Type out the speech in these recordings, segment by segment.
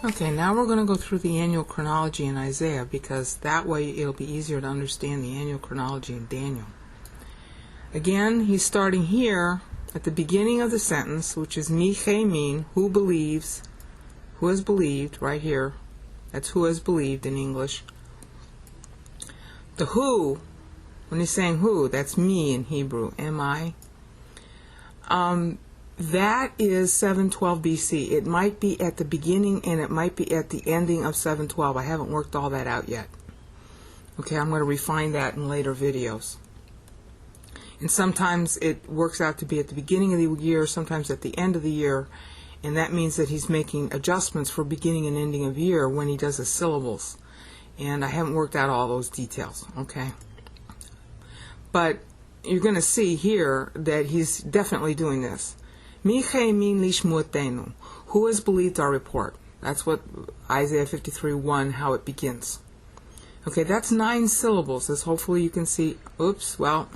Okay, now we're going to go through the annual chronology in Isaiah, because that way it'll be easier to understand the annual chronology in Daniel. Again, he's starting here at the beginning of the sentence, which is mi mean, who believes, who has believed, right here. That's who has believed in English. The who, when he's saying who, that's me in Hebrew, M-I. That is 712 BC. It might be at the beginning and it might be at the ending of 712. I haven't worked all that out yet. Okay, I'm going to refine that in later videos. And sometimes it works out to be at the beginning of the year, sometimes at the end of the year, and that means that he's making adjustments for beginning and ending of year when he does the syllables. And I haven't worked out all those details, okay? But you're going to see here that he's definitely doing this. Who has believed our report? That's what Isaiah 53:1, how it begins. Okay, that's 9 syllables, as hopefully you can see. Oops, well,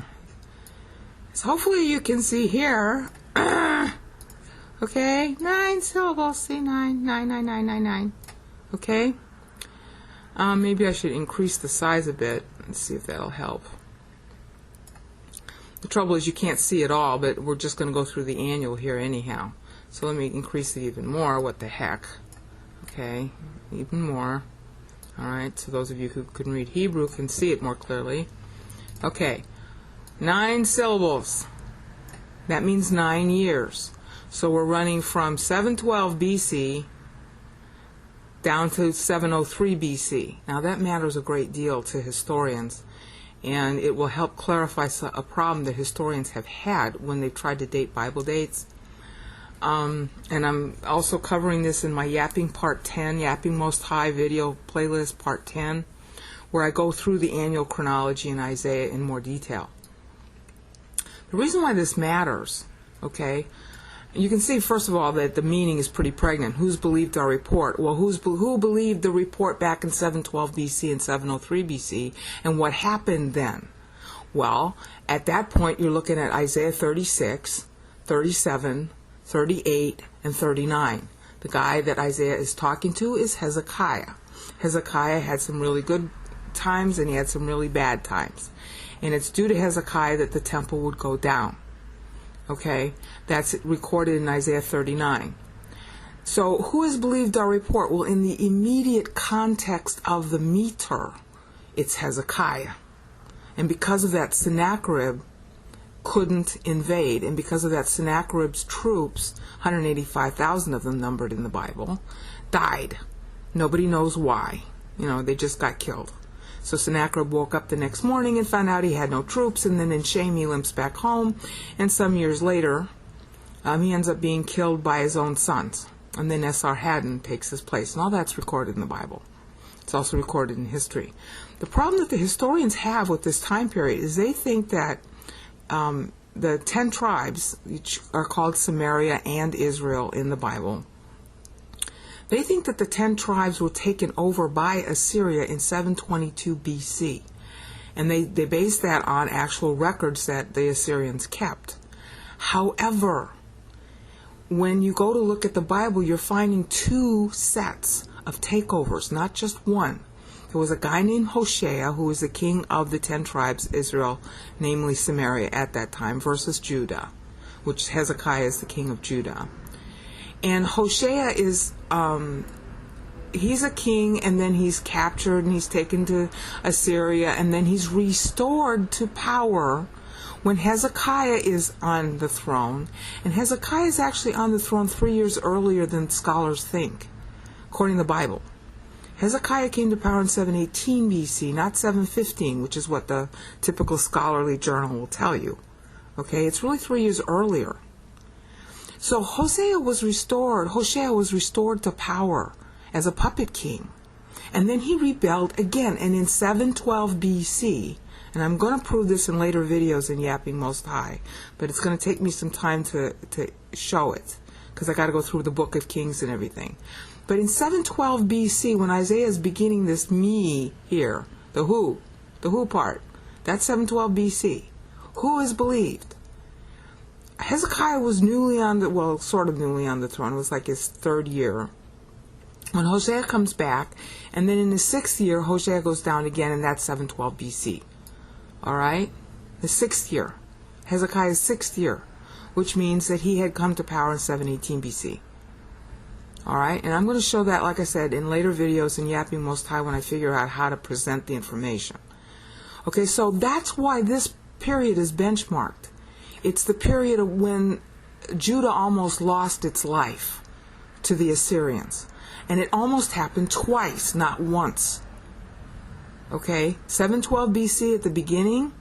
as hopefully you can see here. Okay, 9 syllables. See, 9, 9, 9, 9, 9, 9. Okay. Maybe I should increase the size a bit and see if that'll help. The trouble is you can't see it all, but we're just going to go through the annual here anyhow. So let me increase it even more. What the heck? Okay, even more. Alright, so those of you who can read Hebrew can see it more clearly. Okay, 9 syllables. That means 9 years. So we're running from 712 BC down to 703 BC. Now that matters a great deal to historians, and it will help clarify a problem that historians have had when they've tried to date Bible dates. And I'm also covering this in my Yapping Part 10, Yapping Most High video playlist Part 10, where I go through the annual chronology in Isaiah in more detail. The reason why this matters, okay, you can see first of all that the meaning is pretty pregnant. Who's believed our report? Well, who believed the report back in 712 BC and 703 BC, and what happened then? Well, at that point you're looking at Isaiah 36, 37, 38, and 39. The guy that Isaiah is talking to is Hezekiah. Hezekiah had some really good times and he had some really bad times. And it's due to Hezekiah that the temple would go down. Okay, that's recorded in Isaiah 39. So who has believed our report? Well, in the immediate context of the meter, it's Hezekiah. And because of that, Sennacherib couldn't invade. And because of that, Sennacherib's troops, 185,000 of them numbered in the Bible, died. Nobody knows why. You know, they just got killed. So Sennacherib woke up the next morning and found out he had no troops, and then in shame he limps back home, and some years later he ends up being killed by his own sons, and then Esarhaddon takes his place, and all that's recorded in the Bible. It's also recorded in history. The problem that the historians have with this time period is they think that the 10 tribes, which are called Samaria and Israel in the Bible, they think that the 10 tribes were taken over by Assyria in 722 BC. And they base that on actual records that the Assyrians kept. However, when you go to look at the Bible, you're finding 2 sets of takeovers, not just one. There was a guy named Hoshea, who was the king of the 10 tribes, Israel, namely Samaria at that time, versus Judah, which Hezekiah is the king of Judah. And Hoshea is, he's a king, and then he's captured, and he's taken to Assyria, and then he's restored to power when Hezekiah is on the throne. And Hezekiah is actually on the throne 3 years earlier than scholars think, according to the Bible. Hezekiah came to power in 718 BC, not 715, which is what the typical scholarly journal will tell you. Okay, it's really 3 years earlier. So Hoshea was restored to power as a puppet king. And then he rebelled again. And in 712 BC, and I'm going to prove this in later videos in Yapping Most High, but it's going to take me some time to show it, because I got to go through the book of Kings and everything. But in 712 BC, when Isaiah is beginning this me here, the who part, that's 712 BC. Who is believed? Hezekiah was sort of newly on the throne. It was like his 3rd year. when Hosea comes back, and then in the 6th year, Hosea goes down again, and that's 712 BC. All right? The 6th year. Hezekiah's 6th year, which means that he had come to power in 718 BC. All right? And I'm going to show that, like I said, in later videos in Yapping Most High when I figure out how to present the information. Okay, so that's why this period is benchmarked. It's the period of when Judah almost lost its life to the Assyrians. And it almost happened twice, not once. Okay, 712 BC at the beginning,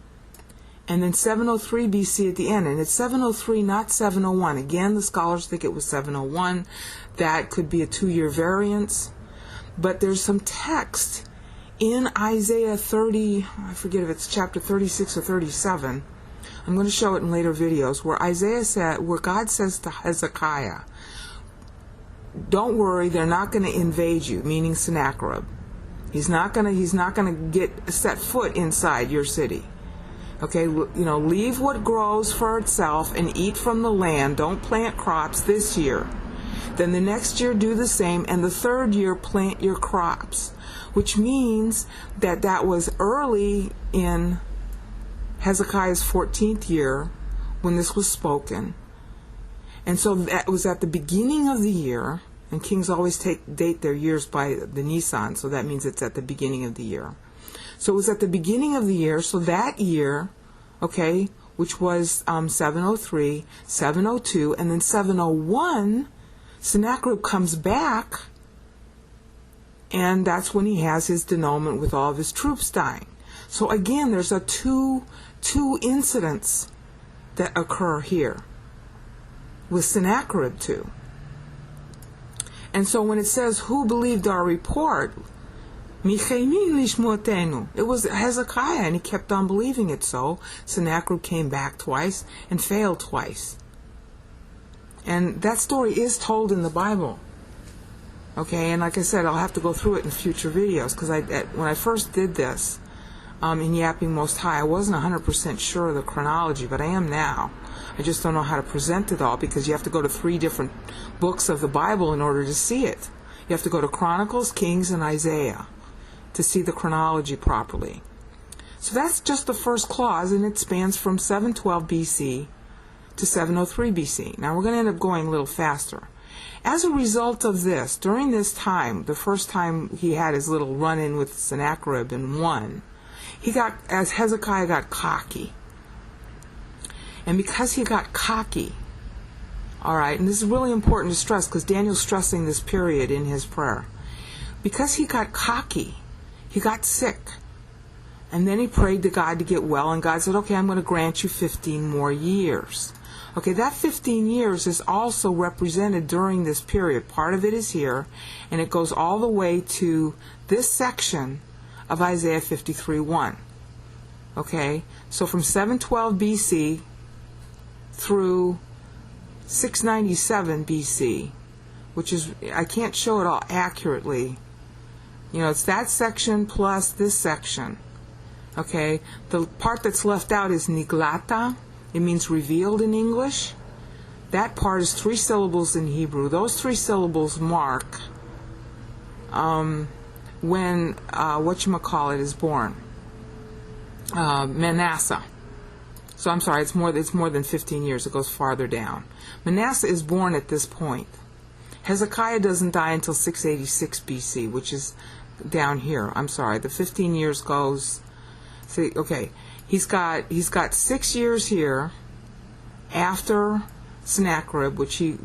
and then 703 BC at the end. And it's 703, not 701. Again, the scholars think it was 701. That could be a 2-year variance. But there's some text in Isaiah 30, I forget if it's chapter 36 or 37. I'm going to show it in later videos, where God says to Hezekiah, don't worry, they're not going to invade you, meaning Sennacherib. He's not going to get set foot inside your city. Okay, leave what grows for itself and eat from the land. Don't plant crops this year. Then the next year do the same, and the 3rd year plant your crops, which means that was early in Hezekiah's 14th year when this was spoken. And so that was at the beginning of the year, and kings always date their years by the Nisan, so that means it's at the beginning of the year. So it was at the beginning of the year, so that year, okay, which was 703, 702, and then 701, Sennacherib comes back, and that's when he has his denouement with all of his troops dying. So again, there's two incidents that occur here with Sennacherib too. And so when it says, who believed our report, it was Hezekiah, and he kept on believing it. So Sennacherib came back twice and failed twice. And that story is told in the Bible. Okay, and like I said, I'll have to go through it in future videos, because when I first did this in Yapping Most High, I wasn't 100% sure of the chronology, but I am now. I just don't know how to present it all, because you have to go to 3 different books of the Bible in order to see it. You have to go to Chronicles, Kings, and Isaiah to see the chronology properly. So that's just the first clause, and it spans from 712 BC to 703 BC. Now we're going to end up going a little faster. As a result of this, during this time, the first time he had his little run-in with Sennacherib and won, as Hezekiah got cocky. And because he got cocky, all right, and this is really important to stress, because Daniel's stressing this period in his prayer. Because he got cocky, he got sick. And then he prayed to God to get well, and God said, okay, I'm going to grant you 15 more years. Okay, that 15 years is also represented during this period. Part of it is here, and it goes all the way to this section of Isaiah 53:1. Okay, so from 712 BC through 697 BC, which is, I can't show it all accurately. It's that section plus this section. Okay, the part that's left out is niglata. It means revealed in English. That part is 3 syllables in Hebrew. Those 3 syllables mark when is born. Manasseh. So I'm sorry, it's more than 15 years. It goes farther down. Manasseh is born at this point. Hezekiah doesn't die until 686 BC, which is down here. I'm sorry, the 15 years goes. See, okay, he's got 6 years here after Sennacherib, which he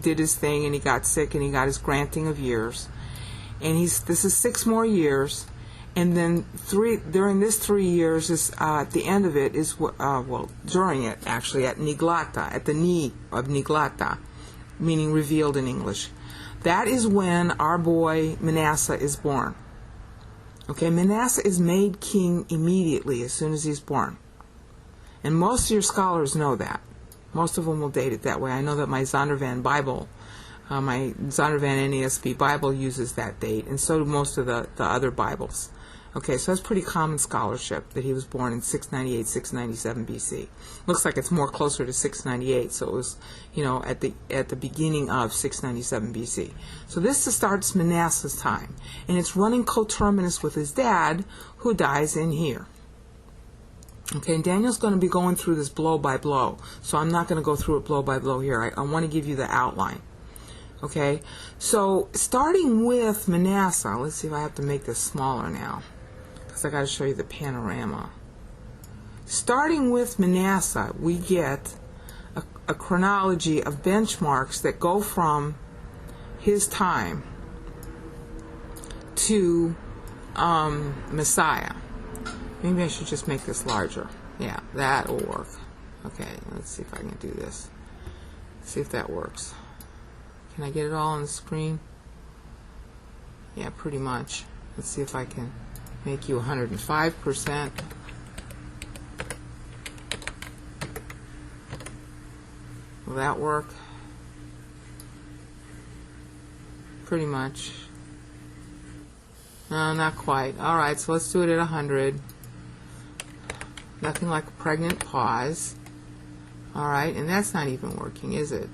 did his thing and he got sick and he got his granting of years, and this is 6 more years. And then during this 3 years is at the end of it is during it actually at Niglata, at the knee of Niglata, meaning revealed in English. That is when our boy Manasseh is born. Okay, Manasseh is made king immediately as soon as he's born, and most of your scholars know that. Most of them will date it that way. I know that my Zondervan Bible, my Zondervan NASB Bible uses that date, and so do most of the other Bibles. Okay, so that's pretty common scholarship that he was born in 698, 697 BC. Looks like it's more closer to 698, so it was, at the beginning of 697 BC. So this starts Manasseh's time, and it's running coterminous with his dad, who dies in here. Okay, and Daniel's going to be going through this blow by blow, so I'm not going to go through it blow by blow here. I want to give you the outline. Okay, so starting with Manasseh, let's see if I have to make this smaller now, because I got to show you the panorama. Starting with Manasseh, we get a chronology of benchmarks that go from his time to Messiah. Maybe I should just make this larger. Yeah, that'll work. Okay, let's see if I can do this. See if that works. Can I get it all on the screen? Yeah, pretty much. Let's see if I can make you 105%. Will that work? Pretty much. No, not quite. Alright, so let's do it at 100. Nothing like a pregnant pause. Alright, and that's not even working, is it?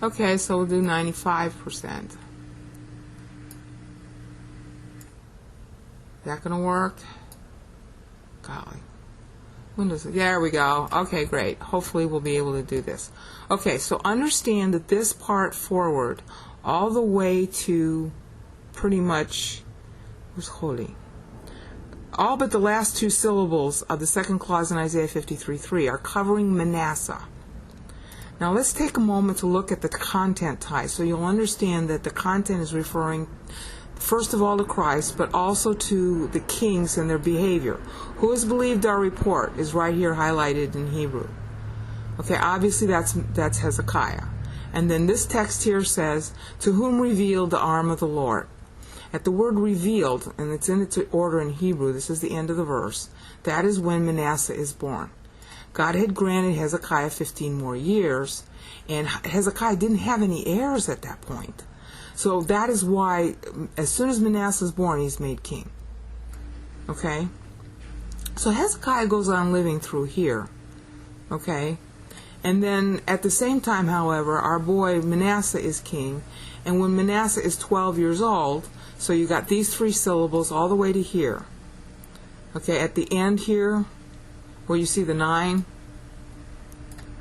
Okay, so we'll do 95%. Is that going to work? Golly. There we go. Okay, great. Hopefully we'll be able to do this. Okay, so understand that this part forward, all the way to pretty much, who's holy? All but the last two syllables of the second clause in Isaiah 53:3 are covering Manasseh. Now let's take a moment to look at the content tie, so you'll understand that the content is referring first of all to Christ, but also to the kings and their behavior. Who has believed our report is right here highlighted in Hebrew. Okay, obviously that's Hezekiah. And then this text here says, to whom revealed the arm of the Lord. At the word revealed, and it's in its order in Hebrew, this is the end of the verse, that is when Manasseh is born. God had granted Hezekiah 15 more years, and Hezekiah didn't have any heirs at that point. So that is why, as soon as Manasseh is born, he's made king. Okay? So Hezekiah goes on living through here. Okay? And then at the same time, however, our boy Manasseh is king, and when Manasseh is 12 years old, so you got these three syllables all the way to here. Okay, at the end here, where you see the 9,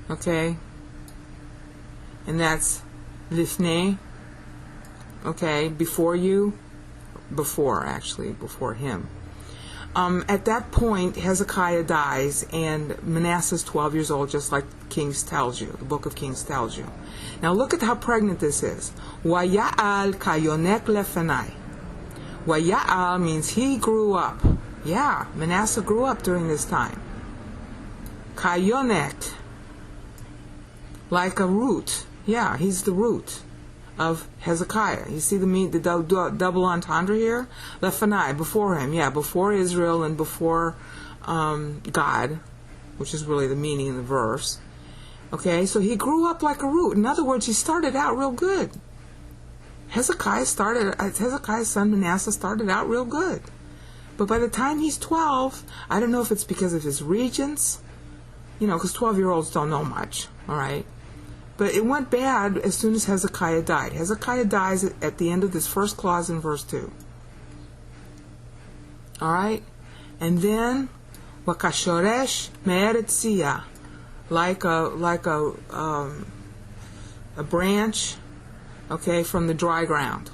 okay, and that's lifnei, okay, before him. At that point, Hezekiah dies, and Manasseh's 12 years old, just like Kings tells you, the book of Kings tells you. Now look at how pregnant this is. Waya'al kayonek lefanai. Waya'al means he grew up. Yeah, Manasseh grew up during this time. Kayonek, like a root. Yeah, he's the root of Hezekiah. You see the double entendre here? Lefanai, before him. Yeah, before Israel and before God, which is really the meaning in the verse. Okay, so he grew up like a root. In other words, he started out real good. Hezekiah's son Manasseh started out real good. But by the time he's 12, I don't know if it's because of his regents, because 12-year-olds don't know much, all right? But it went bad as soon as Hezekiah died. Hezekiah dies at the end of this first clause in verse 2. All right? And then, wakashoresh me'eretzia, like a branch, okay, from the dry ground.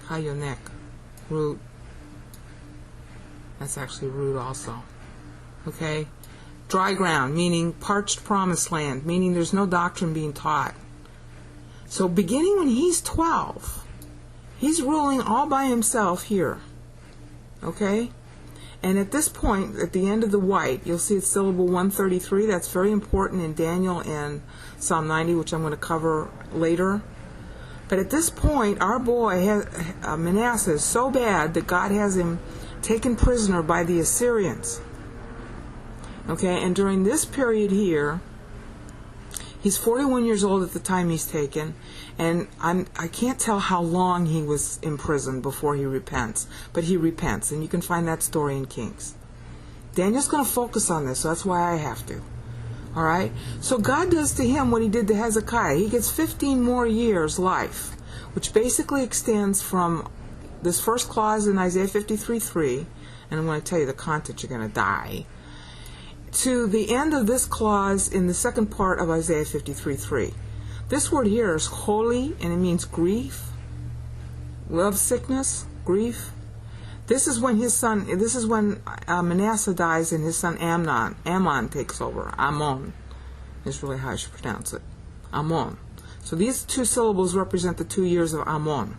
Kayonek, root. That's actually root also. Okay? Dry ground, meaning parched promised land, meaning there's no doctrine being taught. So beginning when he's 12, he's ruling all by himself here. Okay? And at this point, at the end of the white, you'll see it's syllable 133. That's very important in Daniel and Psalm 90, which I'm going to cover later. But at this point, our boy Manasseh is so bad that God has him taken prisoner by the Assyrians. Okay, and during this period here, He's 41 years old at the time he's taken, and I can't tell how long he was imprisoned before he repents, but he repents, and you can find that story in Kings. Daniel's going to focus on this, so that's why I have to. All right? So God does to him what he did to Hezekiah. He gets 15 more years life, which basically extends from this first clause in Isaiah 53:3, and I'm going to tell you the content, you're going to die, to the end of this clause in the second part of Isaiah 53:3. This word here is holy, and it means grief, love sickness, grief. This is when Manasseh dies and his son Ammon takes over. Ammon is really how I should pronounce it. Ammon. So these two syllables represent the 2 years of Ammon.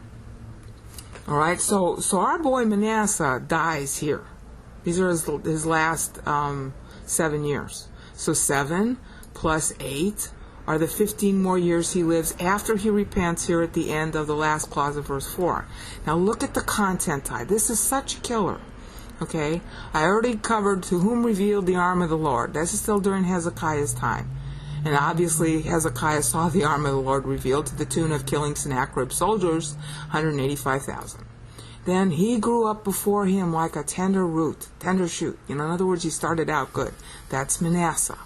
All right, so our boy Manasseh dies here. These are his last 7 years. So 7 plus 8 are the 15 more years he lives after he repents here at the end of the last clause of verse 4. Now look at the content type. This is such a killer. Okay, I already covered to whom revealed the arm of the Lord. This is still during Hezekiah's time. And obviously Hezekiah saw the arm of the Lord revealed to the tune of killing Sennacherib's soldiers, 185,000. Then he grew up before him like a tender shoot. In other words, he started out good. That's Manasseh.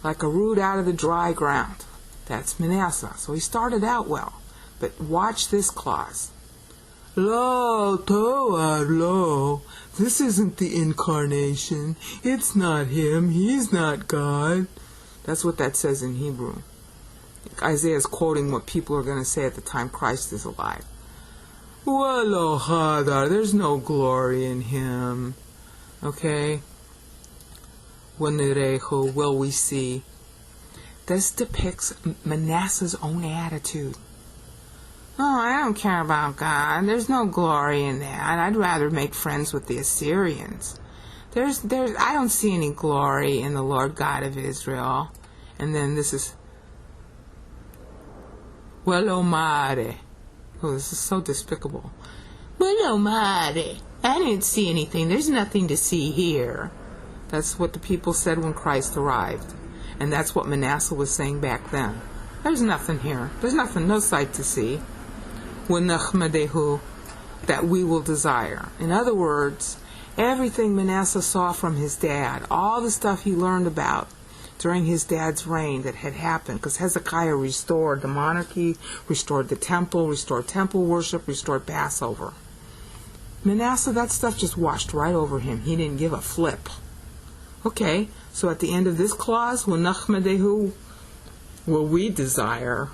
Like a root out of the dry ground. That's Manasseh. So he started out well. But watch this clause. Lo, Toar, lo. This isn't the incarnation. It's not him. He's not God. That's what that says in Hebrew. Isaiah is quoting what people are going to say at the time Christ is alive. Walo hadar, there's no glory in him. Okay? Wanirehu, will we see? This depicts Manasseh's own attitude. Oh, I don't care about God. There's no glory in that. I'd rather make friends with the Assyrians. I don't see any glory in the Lord God of Israel. And then this is Welomare. Oh, this is so despicable. Welomare. I didn't see anything. There's nothing to see here. That's what the people said when Christ arrived. And that's what Manasseh was saying back then. There's nothing here. There's nothing, no sight to see. Wenachmadehu, that we will desire. In other words, everything Manasseh saw from his dad, all the stuff he learned about during his dad's reign that had happened, because Hezekiah restored the monarchy, restored the temple, restored temple worship, restored Passover. Manasseh, that stuff just washed right over him. He didn't give a flip. Okay, so at the end of this clause, Wenachmadehu, will we desire?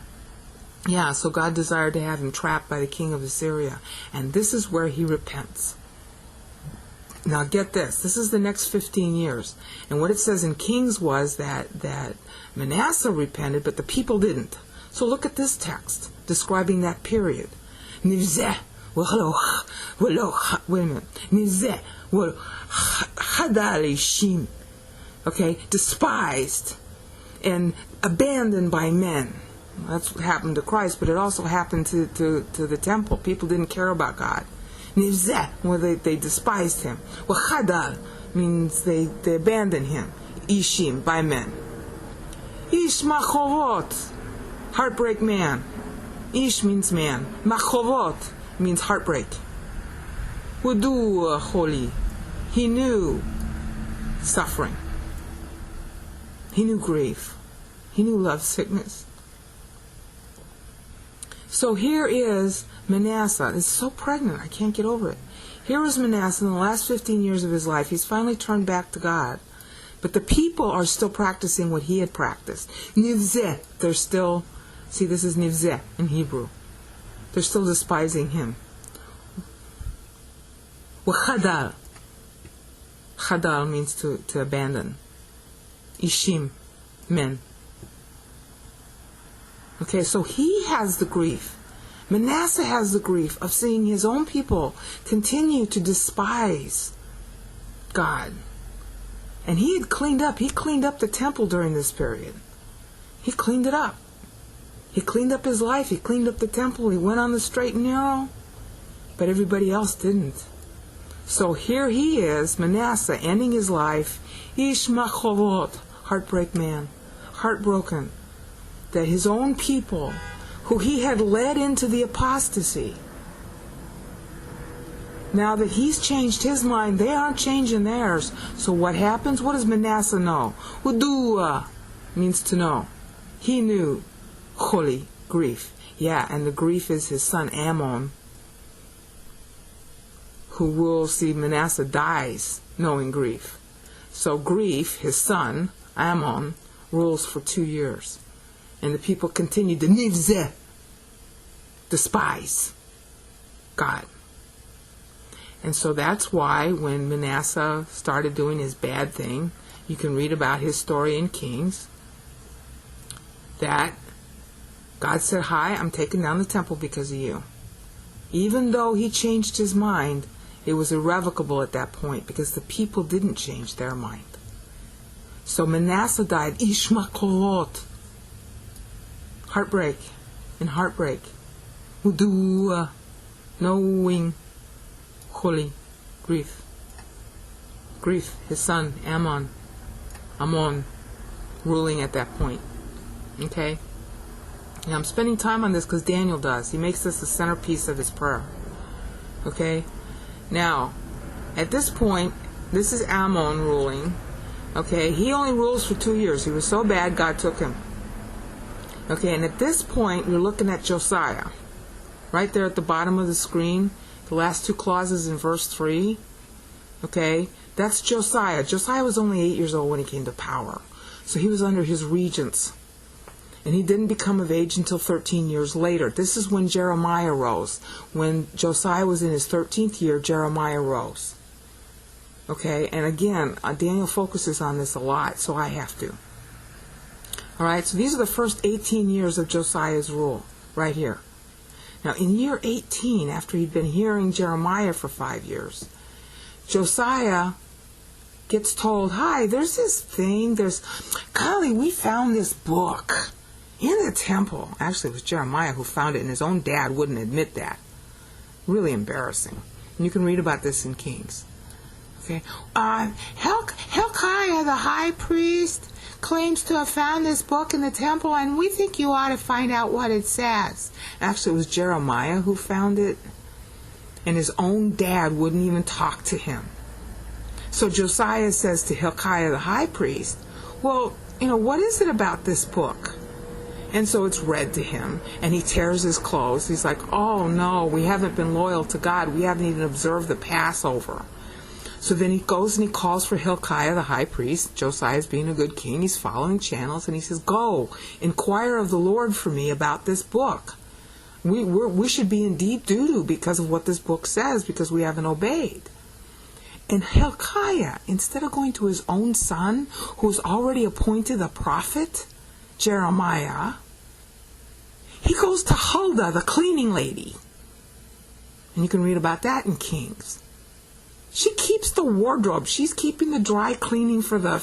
Yeah, so God desired to have him trapped by the king of Assyria. And this is where he repents. Now get this. This is the next 15 years. And what it says in Kings was that Manasseh repented, but the people didn't. So look at this text describing that period. Nivzeh, wait a minute. Nivzeh, hadalishim. Okay, despised and abandoned by men. That's what happened to Christ, but it also happened to the temple. People didn't care about God. Nivzeh, well, they despised him. Well, Hadal means they abandoned him. Ishim, by men. Ish machovot, heartbreak man. Ish means man. Machovot means heartbreak. Wudu holy, he knew suffering. He knew grief. He knew love sickness. So here is Manasseh. It's so pregnant. I can't get over it. Here is Manasseh in the last 15 years of his life. He's finally turned back to God. But the people are still practicing what he had practiced. Nivzeh. They're still, see, this is Nivzeh in Hebrew. They're still despising him. Wachadal. Chadal means to abandon. Ishim, men. Okay, so he has the grief. Manasseh has the grief of seeing his own people continue to despise God. And he had cleaned up. He cleaned up the temple during this period. He cleaned it up. He cleaned up his life. He cleaned up the temple. He went on the straight and narrow. But everybody else didn't. So here he is, Manasseh, ending his life. Ish machovot, heartbreak man, heartbroken. that his own people, who he had led into the apostasy, now that he's changed his mind, they aren't changing theirs. So what happens? What does Manasseh know? Udua means to know. He knew holy grief. Yeah, and the grief is his son Ammon, who rules. See, Manasseh dies knowing grief. So grief, his son Ammon, rules for 2 years. And the people continued to nivzeh, despise God. And so that's why when Manasseh started doing his bad thing, you can read about his story in Kings, that God said, hi, I'm taking down the temple because of you. Even though he changed his mind, it was irrevocable at that point because the people didn't change their mind. So Manasseh died, ishmakolot, heartbreak and heartbreak, udua, knowing, holy, grief. Grief, his son Ammon, ruling at that point. Okay? Now I'm spending time on this because Daniel does. He makes this the centerpiece of his prayer. Okay? Now, at this point, this is Ammon ruling. Okay? He only rules for 2 years. He was so bad, God took him. Okay? And at this point, you're looking at Josiah. Right there at the bottom of the screen, the last 2 clauses in verse 3. Okay? That's Josiah. Josiah was only 8 years old when he came to power. So he was under his regents. And he didn't become of age until 13 years later. This is when Jeremiah rose. When Josiah was in his 13th year, Jeremiah rose. Okay, and again, Daniel focuses on this a lot, so I have to. Alright, so these are the first 18 years of Josiah's rule, right here. Now, in year 18, after he'd been hearing Jeremiah for 5 years, Josiah gets told, hi, there's this thing, golly, we found this book in the temple. Actually, it was Jeremiah who found it, and his own dad wouldn't admit that. Really embarrassing. And you can read about this in Kings. Okay, Hezekiah, the high priest, claims to have found this book in the temple, and we think you ought to find out what it says. Actually, it was Jeremiah who found it, and his own dad wouldn't even talk to him. So Josiah says to Hezekiah, the high priest, well, what is it about this book? And so it's read to him, and he tears his clothes. He's like, oh no, we haven't been loyal to God. We haven't even observed the Passover. So then he goes and he calls for Hezekiah, the high priest. Josiah's being a good king. He's following channels, and he says, go, inquire of the Lord for me about this book. We should be in deep doo-doo because of what this book says, because we haven't obeyed. And Hezekiah, instead of going to his own son, who's already appointed a prophet, Jeremiah, he goes to Huldah, the cleaning lady. And you can read about that in Kings. She keeps the wardrobe. She's keeping the dry cleaning for the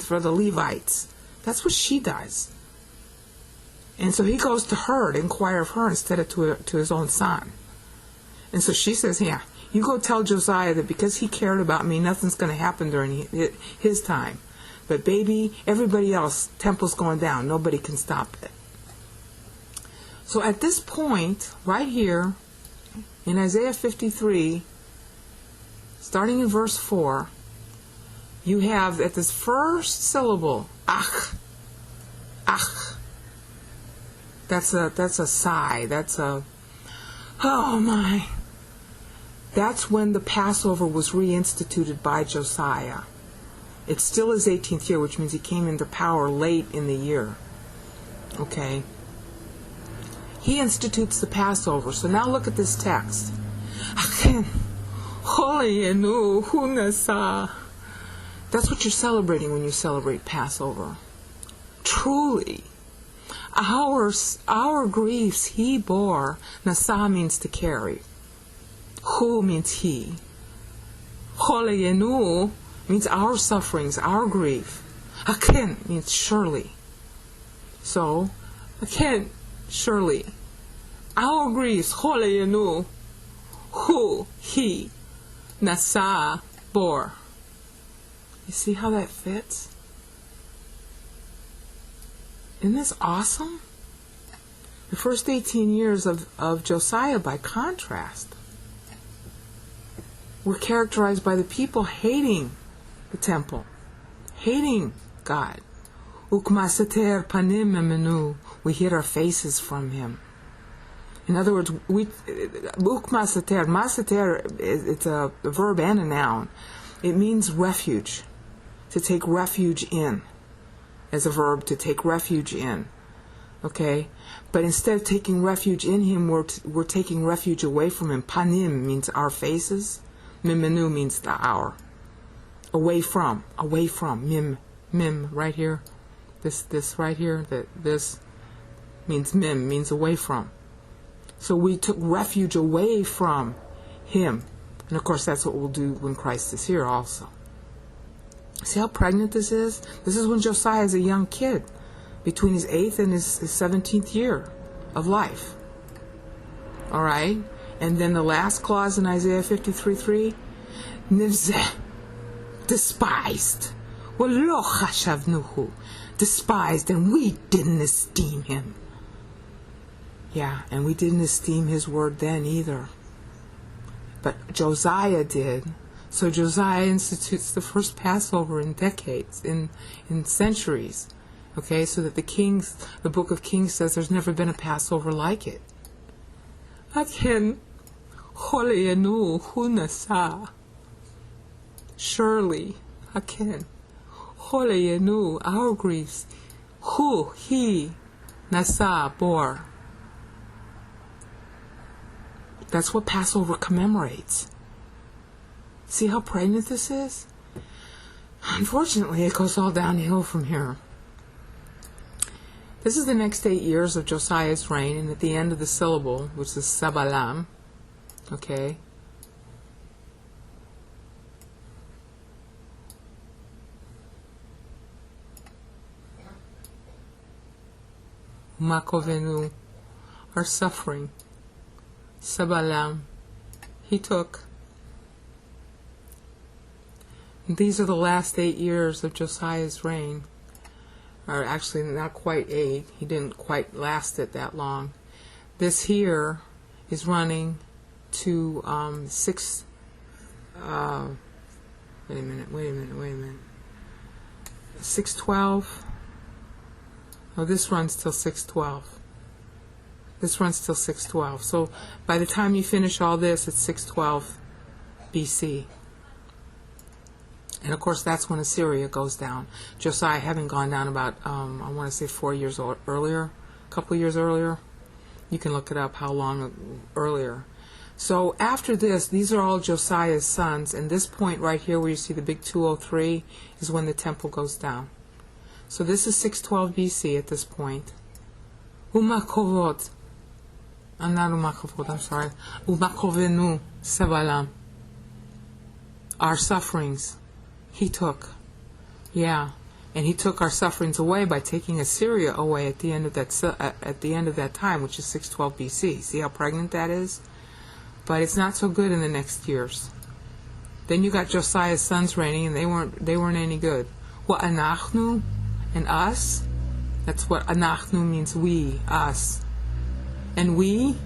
Levites. That's what she does. And so he goes to her to inquire of her instead of to his own son. And so she says, yeah, you go tell Josiah that because he cared about me, nothing's going to happen during his time. But baby, everybody else, temple's going down. Nobody can stop it. So at this point, right here, in Isaiah 53, starting in verse 4, you have at this first syllable, ach, ach. That's a sigh. That's a, oh my. That's when the Passover was reinstituted by Josiah. It's still his 18th year, which means he came into power late in the year. Okay? He institutes the Passover. So now look at this text. That's what you're celebrating when you celebrate Passover. Truly, our griefs he bore. Nasa means to carry. Hu means he. Choleyenu means our sufferings, our grief. Aken means surely. So, aken, surely. Our griefs, choleyenu, hu, he, nasa, bore. You see how that fits? Isn't this awesome? The first 18 years of Josiah, by contrast, were characterized by the people hating the temple, hating God. Ukmasater panim emenu, we hid our faces from him. In other words, ukmasater, masater, it's a verb and a noun. It means refuge, to take refuge in, as a verb, to take refuge in. Okay? But instead of taking refuge in him, we're taking refuge away from him. Panim means our faces. Mimenu means the our. Away from, mim, right here. This right here, this means mim, means away from. So we took refuge away from him. And of course that's what we'll do when Christ is here also. See how pregnant this is? This is when Josiah is a young kid, between his 8th and his 17th year of life. Alright? And then the last clause in Isaiah 53:3, Nivzeh, despised. Walo chashavnuhu, despised, and we didn't esteem him. Yeah, and we didn't esteem his word then either. But Josiah did. So Josiah institutes the first Passover in decades, in centuries. Okay, so that the book of Kings says there's never been a Passover like it. Aken choleyenu hu nasa. Surely, aken choleyenu, our griefs, hu, he, nasa, bore. That's what Passover commemorates. See how pregnant this is? Unfortunately, it goes all downhill from here. This is the next 8 years of Josiah's reign, and at the end of the syllable, which is sabalam, okay, makovenu, our suffering, sabalam, he took. These are the last 8 years of Josiah's reign. Or actually not quite 8. He didn't quite last it that long. This here is running to 6. Wait a minute. 612. Oh, this runs till 612. This runs till 612. So by the time you finish all this, it's 612 BC. And of course, that's when Assyria goes down. Josiah having gone down about, I want to say 4 years earlier, a couple of years earlier. You can look it up how long earlier. So after this, these are all Josiah's sons. And this point right here where you see the big 203 is when the temple goes down. So this is 612 BC at this point. Umakovot. I'm not Umakovot, I'm sorry. Umakovenu Sebalam. Our sufferings. He took. Yeah. And he took our sufferings away by taking Assyria away at the end of that time, which is 612 BC. See how pregnant that is? But it's not so good in the next years. Then you got Josiah's sons reigning, and they weren't any good. What anachnu and us? That's what anachnu means, we, us. And we,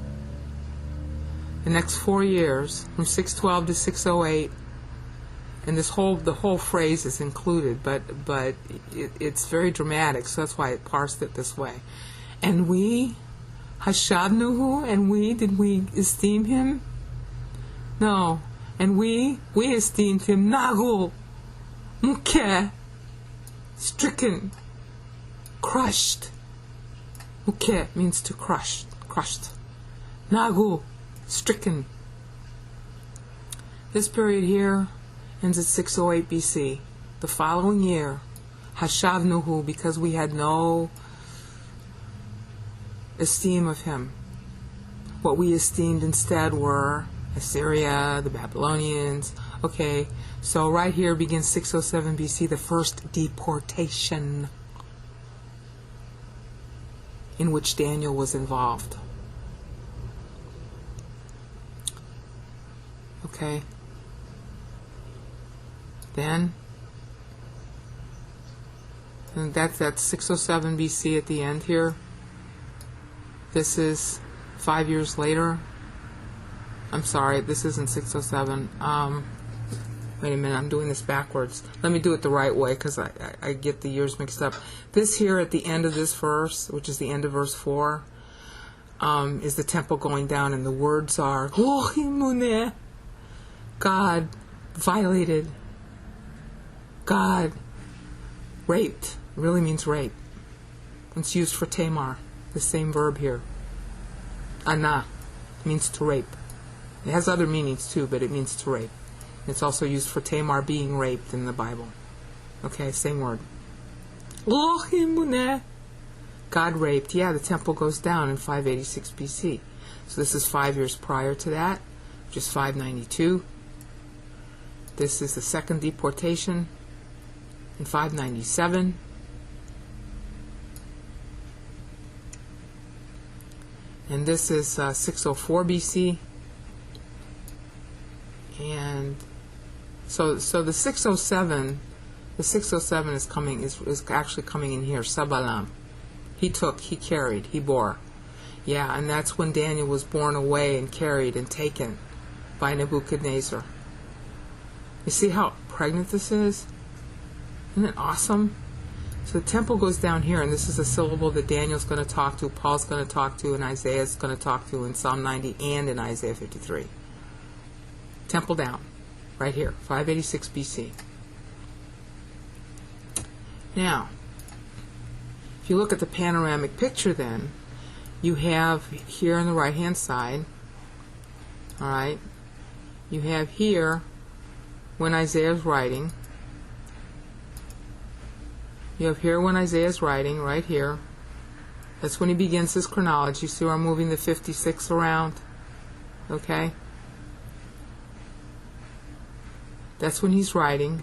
the next 4 years, from 612 to 608, and the whole phrase is included, but it's very dramatic, so that's why it parsed it this way. And we, hashavnuhu, and did we esteem him? No. And we esteemed him, nagu, mukeh, stricken, crushed. Mukeh means to crush, crushed. Nagu, stricken. This period here ends at 608 BC. The following year, hashavnuhu, because we had no esteem of him. What we esteemed instead were Assyria, the Babylonians. Okay, so right here begins 607 BC, the first deportation in which Daniel was involved. Okay. And that's 607 BC at the end here. This is 5 years later. I'm sorry, this isn't 607. Wait a minute, I'm doing this backwards. Let me do it the right way because I get the years mixed up. This here at the end of this verse, which is the end of verse 4, is the temple going down, and the words are God violated, God raped. It really means rape. It's used for Tamar, the same verb here. Ana means to rape. It has other meanings too, but it means to rape. It's also used for Tamar being raped in the Bible. Okay, same word. God raped. Yeah, the temple goes down in 586 BC. So this is 5 years prior to that, which is 592. This is the second deportation in 597. And this is 604 BC. And so the 607 is actually coming in here. Sabalam. He took, he carried, he bore. Yeah, and that's when Daniel was borne away and carried and taken by Nebuchadnezzar. You see how pregnant this is? Isn't it awesome? So the temple goes down here, and this is a syllable that Daniel's going to talk to, Paul's going to talk to, and Isaiah's going to talk to in Psalm 90 and in Isaiah 53. Temple down, right here, 586 BC. Now, if you look at the panoramic picture then, you have here on the right-hand side, all right, you have here when Isaiah's writing. You have here when Isaiah's writing, right here. That's when he begins his chronology. See where I'm moving the 56 around? Okay? That's when he's writing.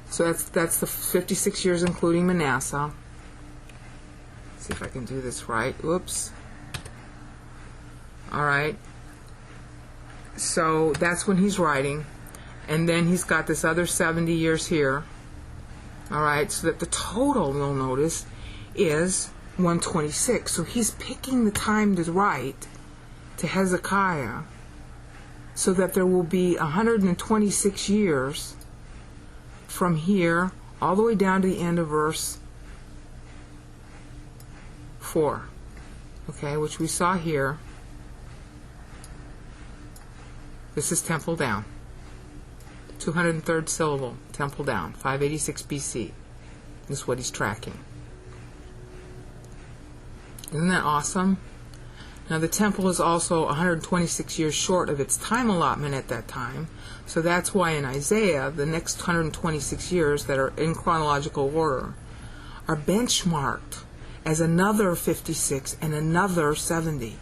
So that's the 56 years including Manasseh. Let's see if I can do this right. Oops. Alright. So that's when he's writing. And then he's got this other 70 years here. Alright, so that the total, you'll notice, is 126. So he's picking the time to write to Hezekiah so that there will be 126 years from here all the way down to the end of verse 4. Okay, which we saw here. This is temple down. 203rd syllable, temple down, 586 BC. This is what he's tracking. Isn't that awesome? Now the temple is also 126 years short of its time allotment at that time, so that's why in Isaiah, the next 126 years that are in chronological order are benchmarked as another 56 and another 70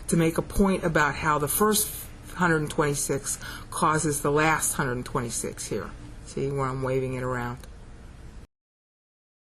to make a point about how the first 126 causes the last 126 here. See where I'm waving it around?